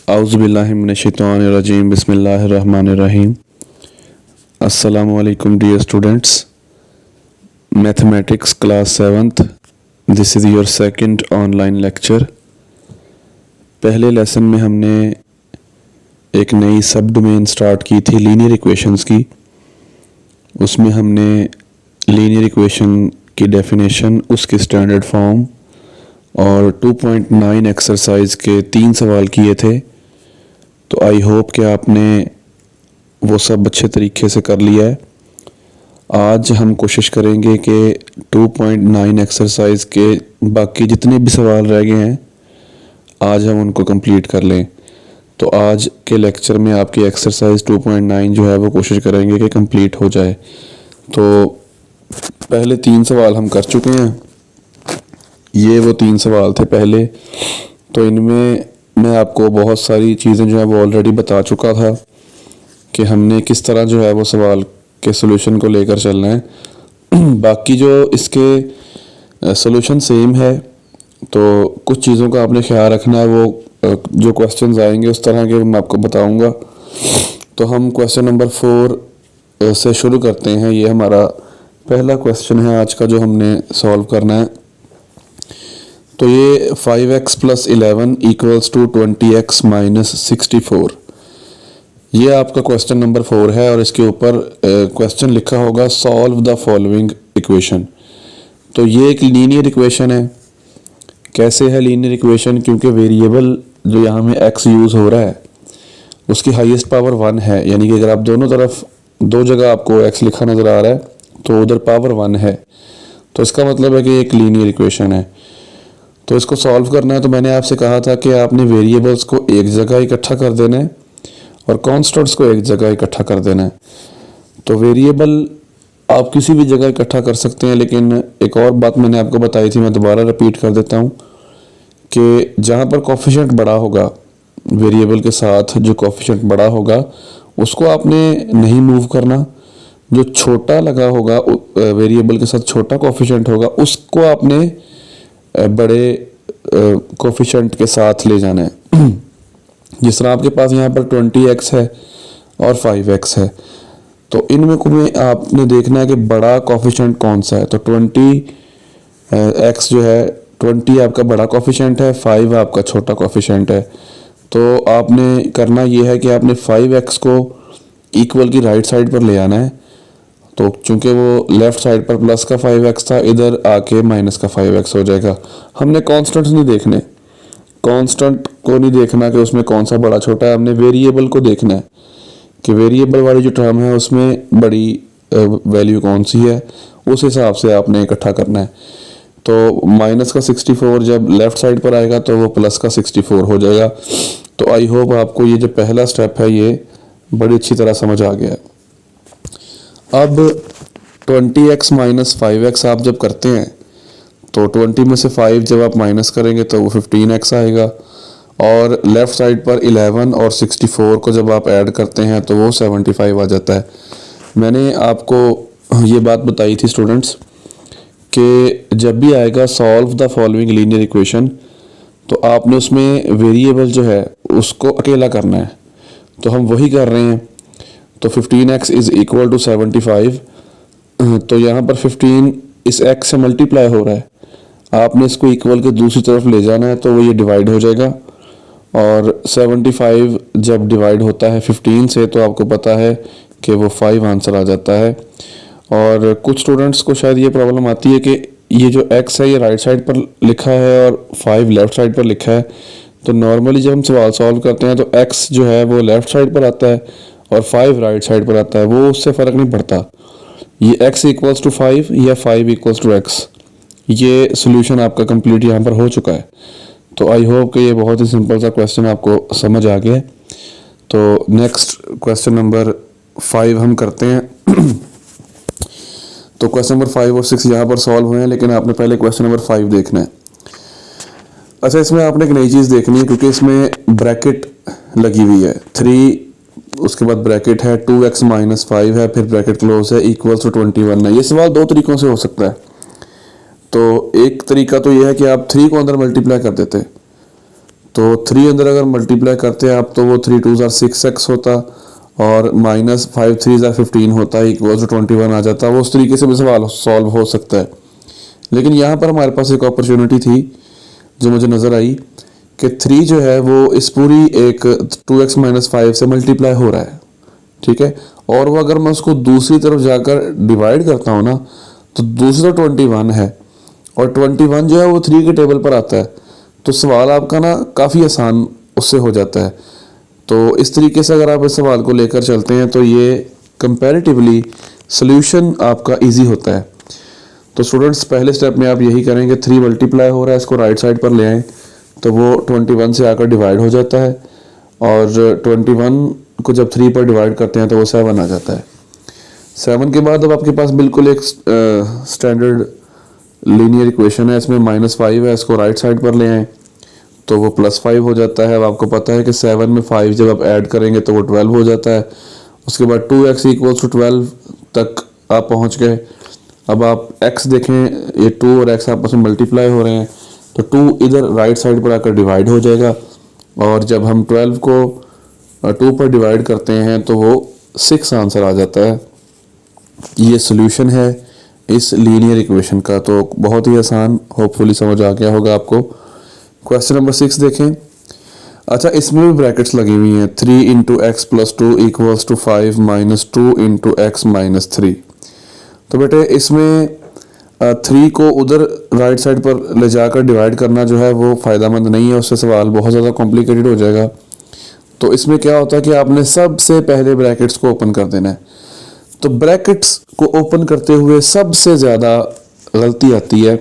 औज़ुबिल्लाहिमिनश्शैतानिर्रजीम बिस्मिल्लाहिर्रहमानिर्रहीम। अस्सलामु अलैकुम dear students, mathematics class 7th। This is your second online lecture. पहले लेसन में हमने एक नई सब डोमेन स्टार्ट की थी लीनियर इक्वेशंस की। उसमें हमने लीनियर इक्वेशन की डेफिनेशन, उसके स्टैंडर्ड फॉर्म और 2.9 एक्सरसाइज के 3 सवाल किए थे। तो आई होप कि आपने वो सब अच्छे तरीके से कर लिया है। आज हम कोशिश करेंगे कि 2.9 एक्सरसाइज के बाकी जितने भी सवाल रह गए हैं आज हम उनको कंप्लीट कर लें। तो आज के लेक्चर में आपकी एक्सरसाइज 2.9 जो है वो कोशिश करेंगे कि कंप्लीट हो जाए। तो पहले 3 सवाल हम कर चुके हैं। ये वो 3 सवाल थे पहले। तो इनमें मैं आपको बहुत सारी चीज़ें जो है वो ऑलरेडी बता चुका था कि हमने किस तरह जो है वो सवाल के सॉल्यूशन को लेकर चलना है। बाकी जो इसके सॉल्यूशन सेम है, तो कुछ चीज़ों का आपने ख्याल रखना है। वो जो क्वेश्चंस आएंगे उस तरह के मैं आपको बताऊंगा। तो हम क्वेश्चन नंबर 4 से शुरू करते हैं। ये हमारा पहला क्वेश्चन है आज का जो हमने सॉल्व करना है। तो ये 5x + 11 = 20x - 64, ये आपका क्वेश्चन नंबर 4 है। और इसके ऊपर क्वेश्चन लिखा होगा सॉल्व द फॉलोइंग इक्वेशन। तो ये एक लीनियर इक्वेशन है। कैसे है लीनियर इक्वेशन? क्योंकि वेरिएबल जो यहाँ में x यूज़ हो रहा है उसकी हाईएस्ट पावर 1 है, यानी कि अगर आप दोनों तरफ दो जगह आपको x लिखा नज़र आ रहा है तो उधर पावर 1 है। तो इसका मतलब है कि एक लीनियर इक्वेशन है। तो इसको सॉल्व करना है। तो मैंने आपसे कहा था कि आपने वेरिएबल्स को एक जगह इकट्ठा कर देना है और कॉन्स्टेंट्स को एक जगह इकट्ठा कर देना है। तो वेरिएबल आप किसी भी जगह इकट्ठा कर सकते हैं, लेकिन एक और बात मैंने आपको बताई थी, मैं दोबारा रिपीट कर देता हूँ कि जहाँ पर कोफिशिएंट बड़ा होगा, वेरिएबल के साथ जो कोफिशिएंट बड़ा होगा उसको आपने नहीं मूव करना। जो छोटा लगा होगा वेरिएबल के साथ, छोटा कोफिशिएंट होगा, उसको आपने बड़े कोफिशिएंट के साथ ले जाना है। जिस तरह आपके पास यहाँ पर 20x है और 5x है, तो इनमें को में आपने देखना है कि बड़ा कोफिशिएंट कौन सा है। तो 20x जो है, 20 आपका बड़ा कोफिशिएंट है, 5 आपका छोटा कोफिशिएंट है। तो आपने करना ये है कि आपने 5x को इक्वल की राइट साइड पर ले आना है। तो चूंकि वो लेफ्ट साइड पर प्लस का 5x था, इधर आके माइनस का 5x हो जाएगा। हमने कांस्टेंट्स नहीं देखने, कांस्टेंट को नहीं देखना कि उसमें कौन सा बड़ा छोटा है। हमने वेरिएबल को देखना है कि वेरिएबल वाली जो टर्म है उसमें बड़ी वैल्यू कौन सी है, उस हिसाब से आपने इकट्ठा करना है। तो माइनस का 64 जब लेफ्ट साइड पर आएगा तो वो प्लस का 64 हो जाएगा। तो आई होप आपको ये जो पहला स्टेप है ये बड़ी अच्छी तरह समझ आ गया है। अब 20x - 5x आप जब करते हैं तो 20 में से 5 जब आप माइनस करेंगे तो वो 15x आएगा, और लेफ़्ट साइड पर 11 और 64 को जब आप ऐड करते हैं तो वो 75 आ जाता है। मैंने आपको ये बात बताई थी स्टूडेंट्स कि जब भी आएगा solve the following linear equation, तो आपने उसमें वेरिएबल जो है उसको अकेला करना है। तो हम वही कर रहे हैं। तो 15x = 75। तो यहाँ पर 15 इस x से मल्टीप्लाई हो रहा है, आपने इसको इक्वल के दूसरी तरफ ले जाना है तो वो ये डिवाइड हो जाएगा। और 75 जब डिवाइड होता है 15 से तो आपको पता है कि वो 5 आंसर आ जाता है। और कुछ स्टूडेंट्स को शायद ये प्रॉब्लम आती है कि ये जो x है ये राइट साइड पर लिखा है और 5 लेफ़्ट साइड पर लिखा है। तो नॉर्मली जब हम सवाल सॉल्व करते हैं तो x जो है वो लेफ़्ट साइड पर आता है और 5 राइट साइड पर आता है, वो उससे फ़र्क नहीं पड़ता। ये x = 5 या 5 = x, ये सोल्यूशन आपका कंप्लीट यहाँ पर हो चुका है। तो आई होप कि ये बहुत ही सिंपल सा क्वेश्चन आपको समझ आ गया है। तो नेक्स्ट क्वेश्चन नंबर 5 हम करते हैं। तो क्वेश्चन नंबर 5 और 6 यहाँ पर सॉल्व हुए हैं, लेकिन आपने पहले क्वेश्चन नंबर 5 देखना है। अच्छा, इसमें आपने एक नई चीज़ देखनी है, क्योंकि इसमें ब्रैकेट लगी हुई है 3, उसके बाद ब्रैकेट है 2x - 5 है, फिर ब्रैकेट क्लोज है = 21 है। ये सवाल दो तरीक़ों से हो सकता है। तो एक तरीका तो ये है कि आप 3 को अंदर मल्टीप्लाई कर देते, तो 3 अंदर अगर मल्टीप्लाई करते हैं आप तो वो 3 2 6x होता और माइनस 5 3 15 होता है इक्वल टू 21 आ जाता। वो उस तरीके से भी सवाल सॉल्व हो सकता है। लेकिन यहाँ पर हमारे पास एक अपॉर्चुनिटी थी जो मुझे नज़र आई कि 3 जो है वो इस पूरी एक 2x - 5 से मल्टीप्लाई हो रहा है, ठीक है। और वो अगर मैं उसको दूसरी तरफ जाकर डिवाइड करता हूँ ना तो दूसरी तरफ 21 है और 21 जो है वो 3 के टेबल पर आता है। तो सवाल आपका ना काफ़ी आसान उससे हो जाता है। तो इस तरीके से अगर आप इस सवाल को लेकर चलते हैं तो ये कंपैरेटिवली सॉल्यूशन आपका इजी होता है। तो स्टूडेंट्स पहले स्टेप में आप यही करेंगे, 3 मल्टीप्लाई हो रहा है, इसको राइट साइड पर ले आएँ तो वो 21 से आकर डिवाइड हो जाता है और 21 को जब 3 पर डिवाइड करते हैं तो वो 7 आ जाता है। 7 के बाद अब आपके पास बिल्कुल एक स्टैंडर्ड लीनियर इक्वेशन है, इसमें -5 है, इसको राइट साइड पर ले आएँ तो वो +5 हो जाता है। अब आपको पता है कि 7 में 5 जब आप ऐड करेंगे तो वो 12 हो जाता है। उसके बाद 2x = 12 तक आप पहुंच गए। अब आप x देखें, ये 2 और x आपस में मल्टीप्लाई हो रहे हैं तो 2 इधर राइट साइड पर आकर डिवाइड हो जाएगा और जब हम 12 को 2 पर डिवाइड करते हैं तो वो 6 आंसर आ जाता है। ये सोल्यूशन है इस लीनियर इक्वेशन का। तो बहुत ही आसान, होपफुली समझ आ गया होगा आपको। क्वेश्चन नंबर 6 देखें। अच्छा, इसमें भी ब्रैकेट्स लगी हुई हैं। 3 × x + 2 = 5 - 2 × x - 3। तो बेटे इसमें 3 को उधर राइट साइड पर ले जाकर डिवाइड करना जो है वो फ़ायदेमंद नहीं है, उससे सवाल बहुत ज़्यादा कॉम्प्लिकेटेड हो जाएगा। तो इसमें क्या होता है कि आपने सबसे पहले ब्रैकेट्स को ओपन कर देना है। तो ब्रैकेट्स को ओपन करते हुए सबसे ज़्यादा गलती आती है,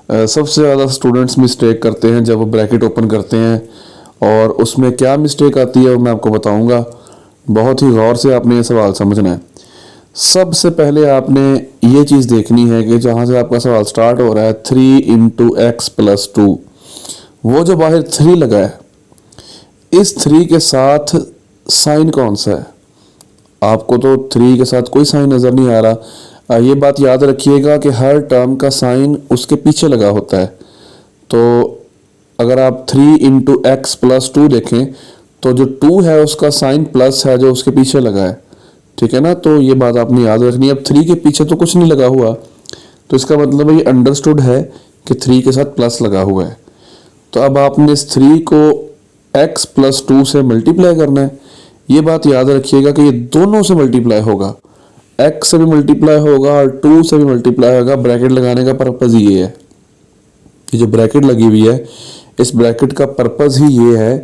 सबसे ज़्यादा स्टूडेंट्स मिस्टेक करते हैं जब वो ब्रैकेट ओपन करते हैं। और उसमें क्या मिस्टेक आती है वो मैं आपको बताऊंगा। बहुत ही गौर से आपने ये सवाल समझना है। सबसे पहले आपने ये चीज़ देखनी है कि जहाँ से आपका सवाल स्टार्ट हो रहा है 3 × x + 2, वो जो बाहर 3 लगा है, इस 3 के साथ साइन कौन सा है? आपको तो 3 के साथ कोई साइन नज़र नहीं आ रहा। ये बात याद रखिएगा कि हर टर्म का साइन उसके पीछे लगा होता है। तो अगर आप 3 × x + 2 देखें तो जो 2 है उसका साइन प्लस है जो उसके पीछे लगा है, ठीक है ना। तो ये बात आपने याद रखनी है। अब 3 के पीछे तो कुछ नहीं लगा हुआ, तो इसका मतलब ये अंडरस्टूड है कि 3 के साथ प्लस लगा हुआ है। तो अब आपने इस 3 को x + 2 से मल्टीप्लाई करना है। ये बात याद रखिएगा कि ये दोनों से मल्टीप्लाई होगा, x से भी मल्टीप्लाई होगा और 2 से भी मल्टीप्लाई होगा। ब्रैकेट लगाने का पर्पज़ ये है, ये जो ब्रैकेट लगी हुई है इस ब्रैकेट का पर्पज़ ही ये है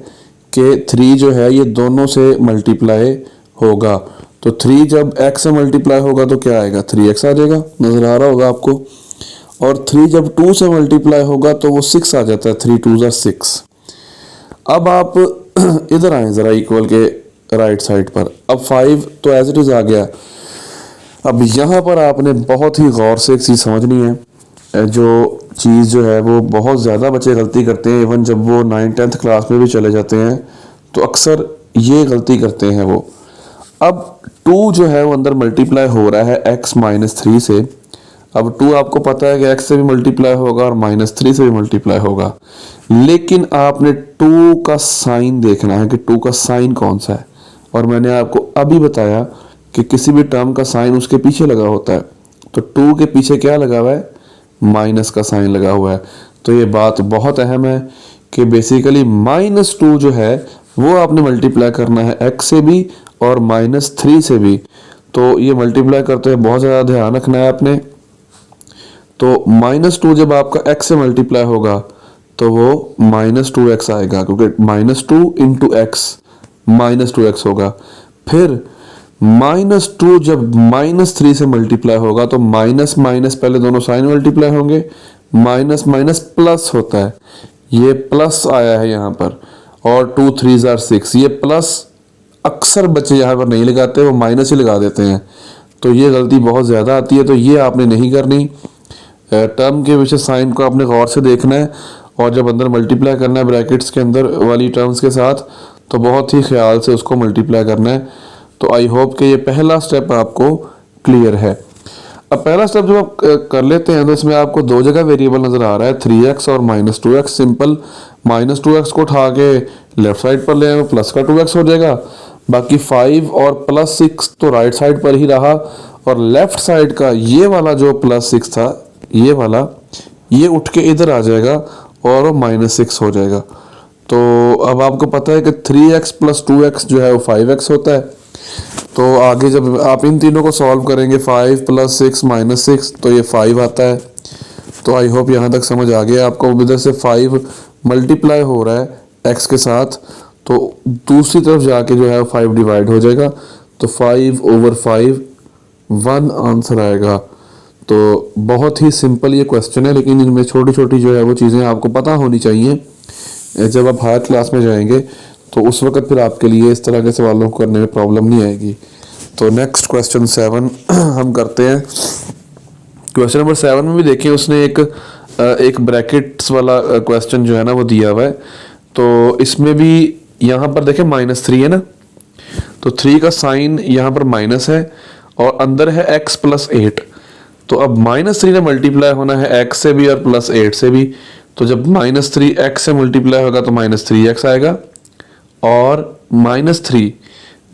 कि 3 जो है ये दोनों से मल्टीप्लाई होगा। तो 3 जब x से मल्टीप्लाई होगा तो क्या आएगा? 3x आ जाएगा, नज़र आ रहा होगा आपको। और 3 जब 2 से मल्टीप्लाई होगा तो वो 6 आ जाता है, 3 2 6। अब आप इधर आए ज़रा इक्वल के राइट साइड पर। अब 5 तो एज इट इज़ आ गया। अब यहाँ पर आपने बहुत ही गौर से एक चीज़ समझनी है। जो चीज़ जो है वो बहुत ज़्यादा बच्चे गलती करते हैं, इवन जब वो 9th-10th क्लास में भी चले जाते हैं तो अक्सर ये गलती करते हैं वो। अब 2 जो है वो अंदर मल्टीप्लाई हो रहा है x - 3 से। अब 2 आपको पता है कि x से भी मल्टीप्लाई होगा और -3 से भी मल्टीप्लाई होगा, लेकिन आपने 2 का साइन देखना है कि 2 का साइन कौन सा है। और मैंने आपको अभी बताया कि किसी भी टर्म का साइन उसके पीछे लगा होता है। तो 2 के पीछे क्या लगा हुआ है? माइनस का साइन लगा हुआ है। तो ये बात बहुत अहम है कि बेसिकली -2 जो है वो आपने मल्टीप्लाई करना है x से भी और -3 से भी। तो ये मल्टीप्लाई करते हैं बहुत ज़्यादा ध्यान रखना है आपने। तो -2 जब आपका x से मल्टीप्लाई होगा तो वो -2x आएगा, क्योंकि -2 × x -2x होगा। फिर -2 जब -3 से मल्टीप्लाई होगा तो माइनस माइनस पहले दोनों साइन मल्टीप्लाई होंगे, माइनस माइनस प्लस होता है, ये प्लस आया है यहाँ पर। और 2 3 6, ये प्लस अक्सर बच्चे यहाँ पर नहीं लगाते, वो माइनस ही लगा देते हैं। तो ये गलती बहुत ज़्यादा आती है, तो ये आपने नहीं करनी। टर्म के पीछे साइन को आपने गौर से देखना है और जब अंदर मल्टीप्लाई करना है ब्रैकेट्स के अंदर वाली टर्म्स के साथ तो बहुत ही ख्याल से उसको मल्टीप्लाई करना है। तो आई होप कि ये पहला स्टेप आपको क्लियर है। अब पहला स्टेप जब आप कर लेते हैं तो इसमें आपको दो जगह वेरिएबल नज़र आ रहा है, 3x और -2x। सिंपल -2x को उठा के लेफ्ट साइड पर ले आए प्लस का 2x हो जाएगा। बाकी 5 और +6 तो राइट साइड पर ही रहा, और लेफ्ट साइड का ये वाला जो +6 था, ये वाला, ये उठ के इधर आ जाएगा और -6 हो जाएगा। तो अब आपको पता है कि 3x + 2x जो है वो 5x होता है। तो आगे जब आप इन तीनों को सॉल्व करेंगे, 5 + 6 - 6, तो ये 5 आता है। तो आई होप यहाँ तक समझ आ गया आपको। इधर से 5 मल्टीप्लाई हो रहा है x के साथ, तो दूसरी तरफ जाके जो है 5 डिवाइड हो जाएगा, तो 5/5 1 आंसर आएगा। तो बहुत ही सिंपल ये क्वेश्चन है, लेकिन इनमें छोटी छोटी जो है वो चीज़ें आपको पता होनी चाहिए। जब आप हायर क्लास में जाएंगे तो उस वक्त फिर आपके लिए इस तरह के सवालों को करने में प्रॉब्लम नहीं आएगी। तो नेक्स्ट क्वेश्चन 7 हम करते हैं। क्वेश्चन नंबर 7 में भी देखिए उसने एक ब्रैकेट्स वाला क्वेश्चन जो है ना वो दिया हुआ है। तो इसमें भी यहाँ पर देखें -3 है ना, तो 3 का साइन यहाँ पर माइनस है और अंदर है x + 8। तो अब -3 ने मल्टीप्लाई होना है x से भी और +8 से भी। तो जब -3 x से मल्टीप्लाई होगा तो -3x आएगा, और -3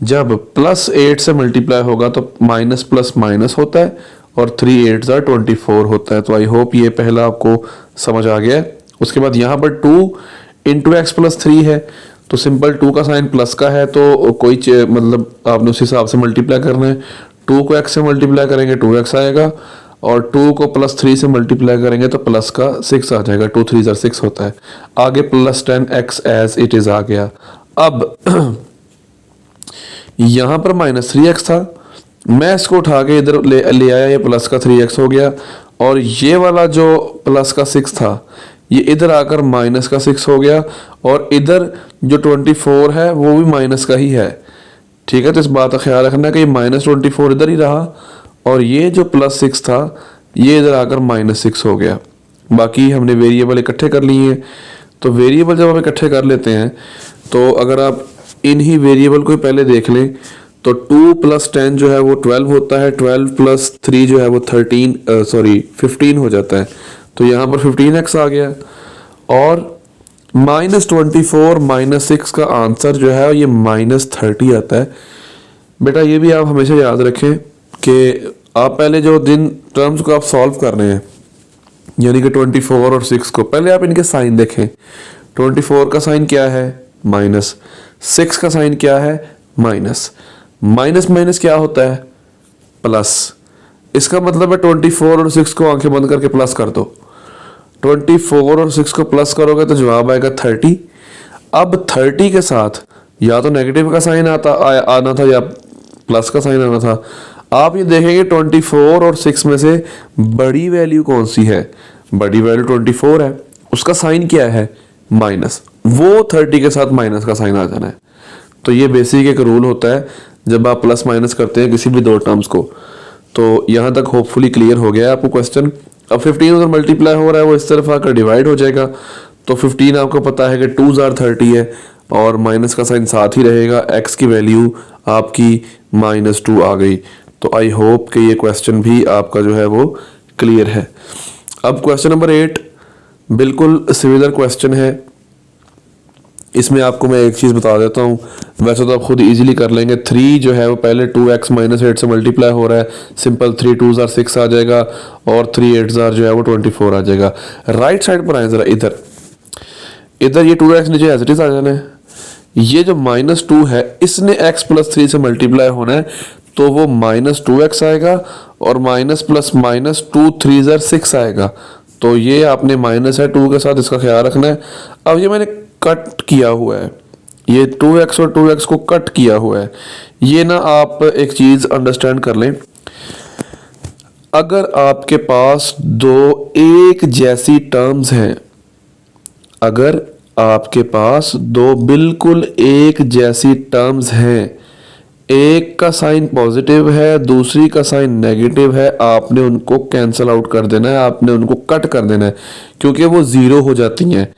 जब +8 से मल्टीप्लाई होगा तो माइनस प्लस माइनस होता है, और 3 8 ज़ा 24 होता है। तो आई होप ये पहला आपको समझ आ गया है। उसके बाद यहाँ पर 2 × x + 3 है, तो सिंपल 2 का साइन प्लस का है, तो कोई मतलब आपने उस हिसाब से मल्टीप्लाई करना है। 2 को x से मल्टीप्लाई करेंगे 2x आएगा, और 2 को +3 से मल्टीप्लाई करेंगे तो प्लस का 6 आ जाएगा। 2 3 ज़ा 6 होता है। आगे +10x एज इट इज़ आ गया। अब यहाँ पर -3x था, मैं इसको उठा के इधर ले आया, ये प्लस का 3x हो गया, और ये वाला जो प्लस का 6 था ये इधर आकर माइनस का 6 हो गया, और इधर जो 24 है वो भी माइनस का ही है। ठीक है, तो इस बात का ख्याल रखना कि ये -24 इधर ही रहा, और ये जो +6 था ये इधर आकर -6 हो गया। बाकी हमने वेरिएबल इकट्ठे कर लिए हैं। तो वेरिएबल जब हम इकट्ठे कर लेते हैं, तो अगर आप इन ही वेरिएबल को पहले देख लें तो 2 + 10 जो है वो 12 होता है, 12 + 3 जो है वो 15 हो जाता है। तो यहाँ पर 15x आ गया, और -24 - 6 का आंसर जो है ये -30 आता है। बेटा ये भी आप हमेशा याद रखें कि आप पहले जो जिन टर्म्स को आप सॉल्व कर रहे हैं, यानी कि 24 और 6 को, पहले आप इनके साइन देखें। 24 का साइन क्या है? माइनस। 6 का साइन क्या है? माइनस। माइनस माइनस क्या होता है? प्लस। इसका मतलब है 24 और 6 को आंखें बंद करके प्लस कर दो। 24 और 6 को प्लस करोगे तो जवाब आएगा 30। अब 30 के साथ या तो नेगेटिव का साइन आना था या प्लस का साइन आना था। आप ये देखेंगे 24 और 6 में से बड़ी वैल्यू कौन सी है? बड़ी वैल्यू 24 है, उसका साइन क्या है? माइनस। वो 30 के साथ माइनस का साइन आ जाना है। तो ये बेसिक एक रूल होता है जब आप प्लस माइनस करते हैं किसी भी दो टर्म्स को। तो यहाँ तक होपफुली क्लियर हो गया आपको क्वेश्चन। अब 15 उधर मल्टीप्लाई हो रहा है, वो इस तरफ आकर डिवाइड हो जाएगा। तो 15 आपको पता है कि 2 ज़ार 30 है, और माइनस का साइन साथ ही रहेगा। x की वैल्यू आपकी -2 आ गई। तो आई होप कि ये क्वेश्चन भी आपका जो है वो क्लियर है। अब क्वेश्चन नंबर 8 बिल्कुल सिमिलर क्वेश्चन है। इसमें आपको मैं एक चीज़ बता देता हूँ, वैसे तो आप खुद इजीली कर लेंगे। 3 जो है वो पहले 2x - 8 से मल्टीप्लाई हो रहा है, सिंपल 3 2 ज़ार 6 आ जाएगा, और 3 8 ज़ार जो है वो 24 आ जाएगा। राइट साइड पर आए ज़रा, इधर ये 2x नीचे एज इट इज आ जाना है। ये जो -2 है इसने x + 3 से मल्टीप्लाई होना है, तो वो -2x आएगा, और माइनस प्लस माइनस 2 3 ज़ार 6 आएगा। तो ये आपने माइनस है 2 के साथ, इसका ख्याल रखना है। अब ये मैंने कट किया हुआ है, ये 2x और 2x को कट किया हुआ है। ये ना आप एक चीज़ अंडरस्टैंड कर लें, अगर आपके पास दो एक जैसी टर्म्स हैं, अगर आपके पास दो बिल्कुल एक जैसी टर्म्स हैं, एक का साइन पॉजिटिव है दूसरी का साइन नेगेटिव है, आपने उनको कैंसल आउट कर देना है, आपने उनको कट कर देना है, क्योंकि वो ज़ीरो हो जाती हैं।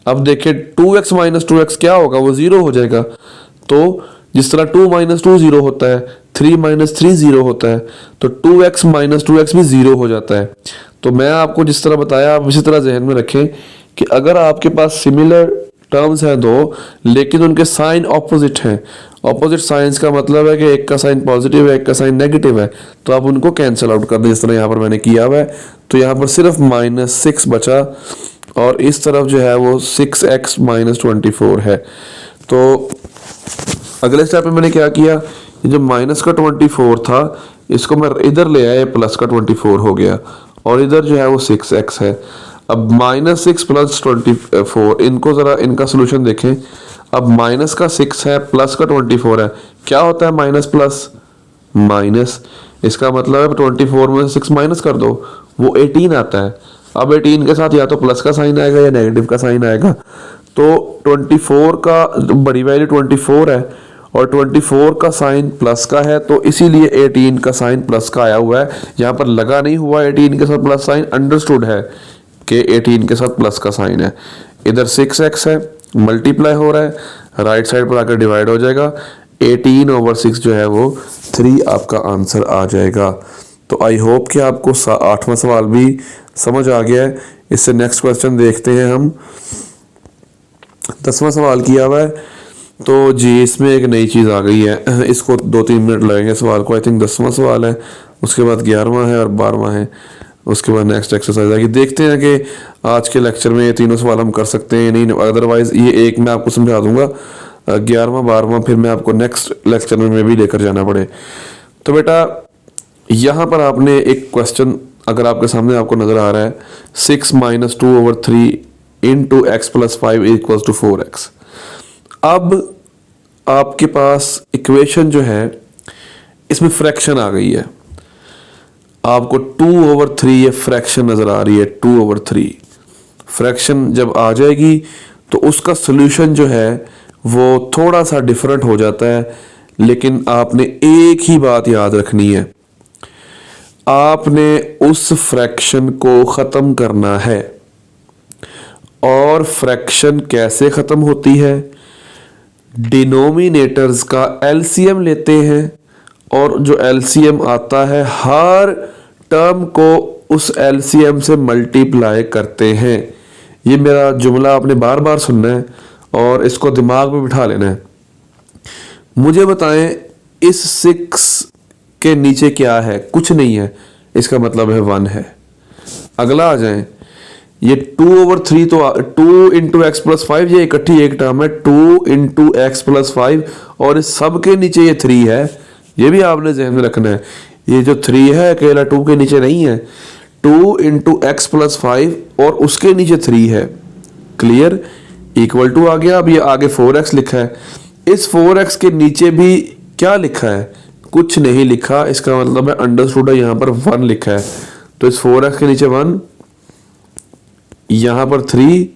अब देखिए 2x - 2x क्या होगा? वो ज़ीरो हो जाएगा। तो जिस तरह 2 - 2 ज़ीरो होता है, 3 माइनस 3 0 होता है, तो 2x माइनस 2x भी 0 हो जाता है। तो मैं आपको जिस तरह बताया आप इसी तरह जहन में रखें कि अगर आपके पास सिमिलर टर्म्स हैं दो लेकिन उनके साइन ऑपोजिट हैं, ऑपोजिट साइंस का मतलब है कि एक का साइन पॉजिटिव है एक का साइन नेगेटिव है, तो आप उनको कैंसिल आउट कर दें जिस तरह यहाँ पर मैंने किया हुआ है। तो यहाँ पर सिर्फ -6 बचा और इस तरफ जो है वो 6x माइनस 24 है। तो अगले स्टेप में मैंने क्या किया, ये जो माइनस का 24 था इसको मैं इधर ले आया, प्लस का 24 हो गया और इधर जो है वो 6x है। अब -6 प्लस 24 इनको ज़रा इनका सोल्यूशन देखें। अब माइनस का 6 है प्लस का 24 है, क्या होता है माइनस प्लस माइनस, इसका मतलब है 24 में 6 माइनस कर दो वो 18 आता है। अब 18 के साथ या तो प्लस का साइन आएगा या नेगेटिव का साइन आएगा। तो 24 का बड़ी वैल्यू 24 है और 24 का साइन प्लस का है, तो इसीलिए 18 का साइन प्लस का आया हुआ है। यहाँ पर लगा नहीं हुआ 18 के साथ प्लस साइन, अंडरस्टूड है कि 18 के साथ प्लस का साइन है। इधर 6x है, मल्टीप्लाई हो रहा है, राइट साइड पर आकर डिवाइड हो जाएगा, 18/6 जो है वो 3 आपका आंसर आ जाएगा। तो आई होप कि आपको 8वां सवाल भी समझ आ गया है। इससे नेक्स्ट क्वेश्चन देखते हैं हम। 10वां सवाल किया हुआ है, तो जी इसमें एक नई चीज़ आ गई है, इसको 2-3 मिनट लगेंगे सवाल को। आई थिंक 10वां सवाल है, उसके बाद 11वां है और 12वां है, उसके बाद नेक्स्ट एक्सरसाइज आएगी। देखते हैं कि आज के लेक्चर में ये तीनों सवाल हम कर सकते हैं नहीं, अदरवाइज ये एक मैं आपको समझा दूंगा, 11वां 12वां फिर मैं आपको नेक्स्ट लेक्चर में भी लेकर जाना पड़े। तो बेटा यहाँ पर आपने एक क्वेश्चन अगर आपके सामने आपको नजर आ रहा है, 6 - 2/3 इंटू x + 5 = 4x। अब आपके पास इक्वेशन जो है इसमें फ्रैक्शन आ गई है, आपको 2/3 ये फ्रैक्शन नजर आ रही है। 2/3 फ्रैक्शन जब आ जाएगी तो उसका सोल्यूशन जो है वो थोड़ा सा डिफरेंट हो जाता है, लेकिन आपने एक ही बात याद रखनी है, आपने उस फ्रैक्शन को ख़त्म करना है। और फ्रैक्शन कैसे ख़त्म होती है, डिनोमिनेटर्स का एलसीएम लेते हैं और जो एलसीएम आता है हर टर्म को उस एलसीएम से मल्टीप्लाई करते हैं। ये मेरा जुमला आपने बार बार सुनना है और इसको दिमाग में बिठा लेना है। मुझे बताएं इस 6 के नीचे क्या है, कुछ नहीं है, इसका मतलब है 1 है। अगला आ जाए, ये 2/3 तो 2 × x + 5 ये इकट्ठी एक टर्म है, 2 × x + 5 और इस सब के नीचे ये 3 है, ये भी आपने ज़हन में रखना है। ये जो 3 है अकेला 2 के नीचे नहीं है, 2 × x + 5 और उसके नीचे 3 है। क्लियर, इक्वल टू आ गया। अब ये आगे 4x लिखा है, इस 4x के नीचे भी क्या लिखा है, कुछ नहीं लिखा, इसका मतलब है अंडरस्टूड है, यहाँ पर 1 लिखा है। तो इस 4x के नीचे 1, यहाँ पर 3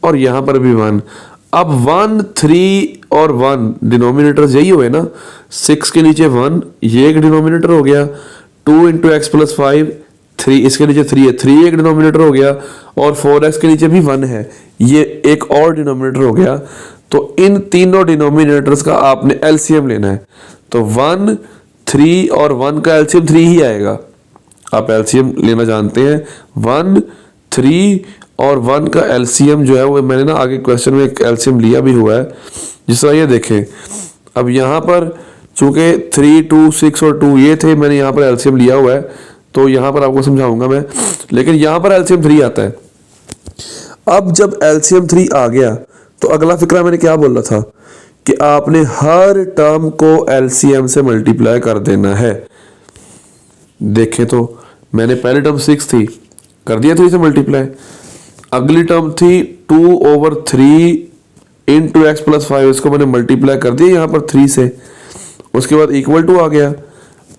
और यहाँ पर भी 1। अब 1 3 और 1 डिनोमिनेटर यही हुए ना, 6 के नीचे 1 ये एक डिनोमिनेटर हो गया, 2 × x + 5 3 इसके नीचे 3 है, 3 एक डिनोमिनेटर हो गया और 4x के नीचे भी 1 है, ये एक और डिनोमिनेटर हो गया। तो इन तीनों डिनोमिनेटर्स का आपने एलसीएम लेना है। तो 1 3 और 1 का एलसीएम 3 ही आएगा, आप एलसीएम लेना जानते हैं। 1 3 और 1 का एलसीएम जो है वो मैंने ना आगे क्वेश्चन में एक एलसीएम लिया भी हुआ है, जिस तरह ये देखें। अब यहाँ पर चूंकि 3 2 6 और 2 ये थे, मैंने यहाँ पर एलसीएम लिया हुआ है, तो यहाँ पर आपको समझाऊंगा मैं, लेकिन यहाँ पर एलसीएम 3 आता है। अब जब एलसीएम 3 आ गया तो अगला फिक्रा मैंने क्या बोला था कि आपने हर टर्म को एलसीएम से मल्टीप्लाई कर देना है। देखें तो मैंने पहली टर्म 6 थी, कर दिया 3 से मल्टीप्लाई। अगली टर्म थी 2/3 × x + 5, इसको मैंने मल्टीप्लाई कर दिया यहाँ पर 3 से, उसके बाद इक्वल टू आ गया।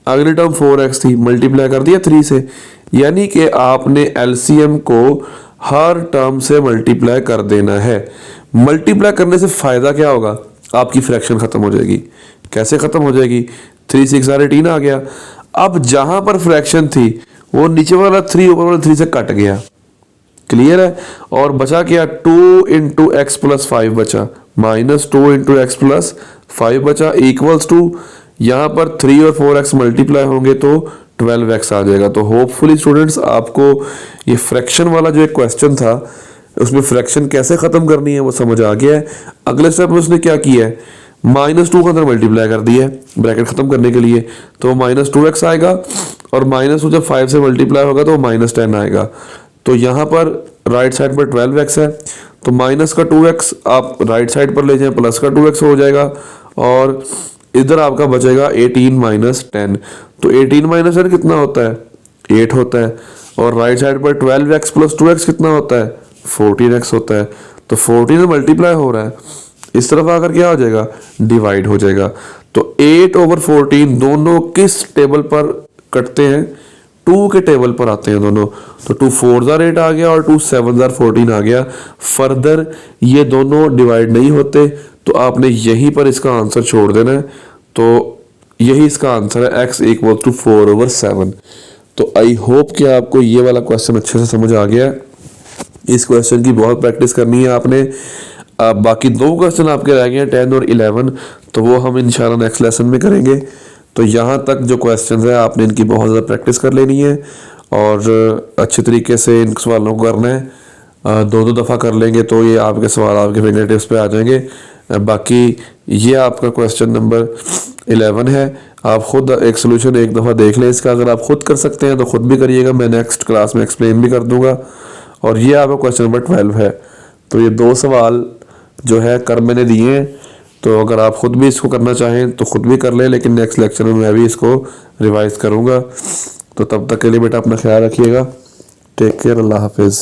अगली टर्म 4x थी, मल्टीप्लाई कर दिया 3 से, यानी कि आपने एलसीएम को हर टर्म से मल्टीप्लाई कर देना है। मल्टीप्लाई करने से फायदा क्या होगा, आपकी फ्रैक्शन खत्म हो जाएगी। कैसे खत्म हो जाएगी, 3 6 18 आ गया। अब जहां पर फ्रैक्शन थी वो नीचे वाला 3 ऊपर वाला 3 से कट गया। क्लियर है, और बचा क्या, 2 × x + 5 बचा, -2 × x + 5 बचा, इक्वल्स टू यहाँ पर 3 और 4x मल्टीप्लाई होंगे तो 12x आ जाएगा। तो होपफुली स्टूडेंट्स आपको ये फ्रैक्शन वाला जो एक क्वेश्चन था उसमें फ्रैक्शन कैसे ख़त्म करनी है वो समझ आ गया है। अगले स्टेप में उसने क्या किया है, -2 के अंदर मल्टीप्लाई कर दिया है ब्रैकेट ख़त्म करने के लिए, तो -2x आएगा और -2 जब 5 से मल्टीप्लाई होगा तो -10 आएगा। तो यहाँ पर राइट साइड पर 12x है तो माइनस का 2x आप राइट साइड पर ले जाएं, प्लस का 2x हो जाएगा और इधर आपका बचेगा 18 - 10। तो 18 - 10 कितना होता है, 8 होता है और राइट साइड पर 12x + 2x कितना होता है, 14x होता है। तो 14 में मल्टीप्लाई हो रहा है, इस तरफ आकर क्या हो जाएगा, डिवाइड हो जाएगा। तो 8/14 दोनों किस टेबल पर कटते हैं, 2 के टेबल पर आते हैं दोनों। तो 2 4 8 आ गया और 2 7 14 आ गया। फर्दर ये दोनों डिवाइड नहीं होते तो आपने यहीं पर इसका आंसर छोड़ देना है। तो यही इसका आंसर है, x = 4/7। तो आई होप कि आपको ये वाला क्वेश्चन अच्छे से समझ आ गया है। इस क्वेश्चन की बहुत प्रैक्टिस करनी है आपने। बाकी 2 क्वेश्चन आपके रह गए हैं 10 और 11, तो वो हम इंशाल्लाह नेक्स्ट लेसन में करेंगे। तो यहाँ तक जो क्वेश्चन है आपने इनकी बहुत ज़्यादा प्रैक्टिस कर लेनी है और अच्छे तरीके से इन सवालों को करना है। 2-2 दफ़ा कर लेंगे तो ये आपके सवाल आपके फिंगर टिप्स पे आ जाएंगे। बाकी ये आपका क्वेश्चन नंबर 11 है। आप खुद एक सोल्यूशन एक दफ़ा देख लें इसका, अगर आप खुद कर सकते हैं तो खुद भी करिएगा, मैं नेक्स्ट क्लास में एक्सप्लेन भी कर दूंगा। और ये आपका क्वेश्चन नंबर 12 है। तो ये 2 सवाल जो है कर मैंने दिए हैं, तो अगर आप ख़ुद भी इसको करना चाहें तो ख़ुद भी कर लें, लेकिन नेक्स्ट लेक्चर में मैं भी इसको रिवाइज़ करूँगा। तो तब तक के लिए बेटा अपना ख्याल रखिएगा। टेक केयर, अल्लाह हाफिज़।